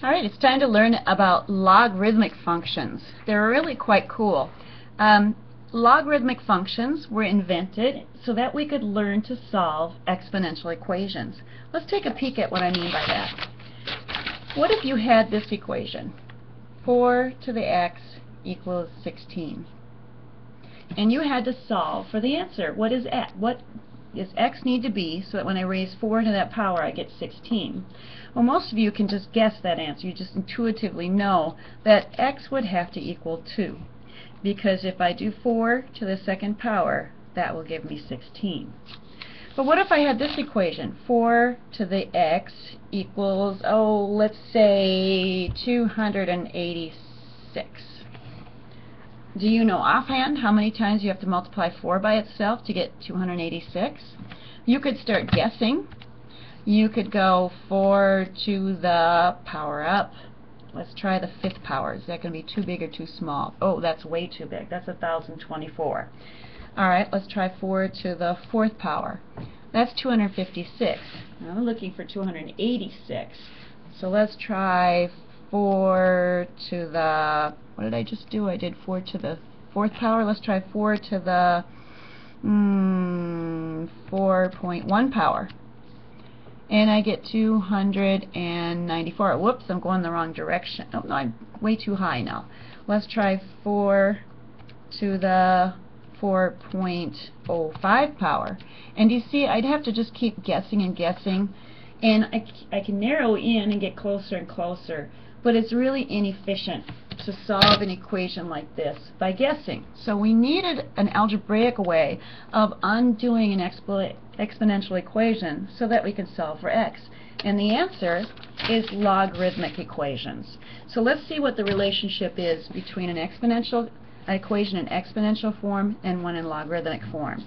Alright, it's time to learn about logarithmic functions. They're really quite cool. Logarithmic functions were invented so that we could learn to solve exponential equations. Let's take a peek at what I mean by that. What if you had this equation? 4 to the x equals 16. And you had to solve for the answer. What does x need to be so that when I raise 4 to that power I get 16? Well, most of you can just guess that answer. You just intuitively know that x would have to equal 2. Because if I do 4 to the second power, that will give me 16. But what if I had this equation? 4 to the x equals, let's say 286. Do you know offhand how many times you have to multiply 4 by itself to get 286? You could start guessing. You could go 4 to the power up. Let's try the 5th power. Is that going to be too big or too small? Oh, that's way too big. That's 1024. Alright, let's try 4 to the 4th power. That's 256. Now I'm looking for 286. So let's try 4 to the, what did I just do? I did 4 to the 4th power. Let's try 4 to the 4.1 power. And I get 294. Whoops, I'm going the wrong direction. Oh, no, I'm way too high now. Let's try 4 to the 4.05 power. And you see, I'd have to just keep guessing and guessing. And I can narrow in and get closer and closer. But it's really inefficient to solve an equation like this by guessing. So we needed an algebraic way of undoing an exponential equation so that we can solve for x. And the answer is logarithmic equations. So let's see what the relationship is between an exponential equation in exponential form and one in logarithmic form.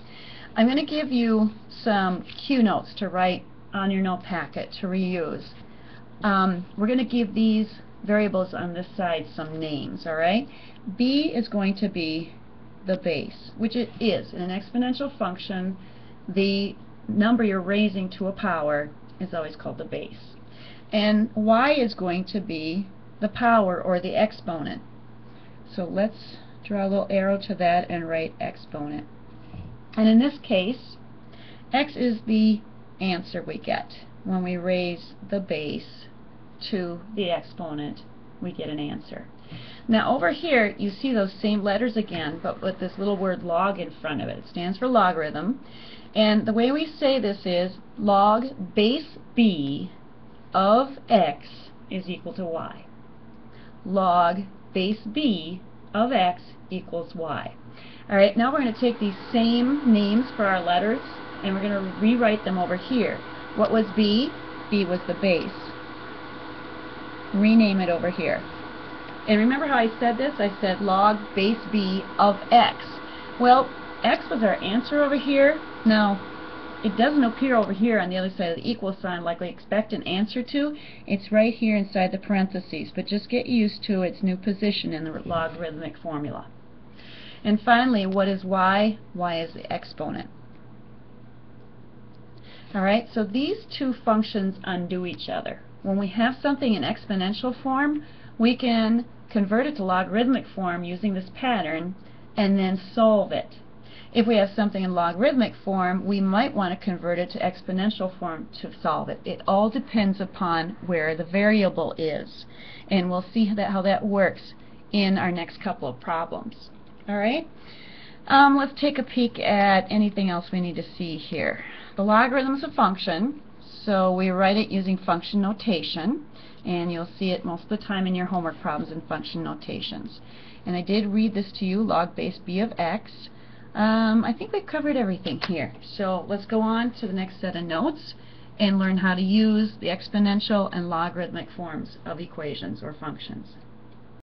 I'm going to give you some cue notes to write on your note packet to reuse. We're going to give these variables on this side some names, alright? B is going to be the base, which it is. In an exponential function, the number you're raising to a power is always called the base. And y is going to be the power or the exponent. So let's draw a little arrow to that and write exponent. And in this case, x is the answer we get. When we raise the base to the exponent, we get an answer. Now over here you see those same letters again, but with this little word log in front of it. It stands for logarithm, and the way we say this is log base b of x is equal to y. Log base b of x equals y. Alright, now we're going to take these same names for our letters and we're going to rewrite them over here. What was b? B was the base. Rename it over here. And remember how I said this? I said log base b of x. Well, x was our answer over here. Now, it doesn't appear over here on the other side of the equal sign like we expect an answer to. It's right here inside the parentheses, but just get used to its new position in the logarithmic formula. And finally, what is y? Y is the exponent. Alright, so these two functions undo each other. When we have something in exponential form, we can convert it to logarithmic form using this pattern and then solve it. If we have something in logarithmic form, we might want to convert it to exponential form to solve it. It all depends upon where the variable is. And we'll see how that works in our next couple of problems. Alright? Let's take a peek at anything else we need to see here. The logarithm is a function, so we write it using function notation, and you'll see it most of the time in your homework problems in function notations. And I did read this to you, log base b of x. I think we've covered everything here. So let's go on to the next set of notes and learn how to use the exponential and logarithmic forms of equations or functions.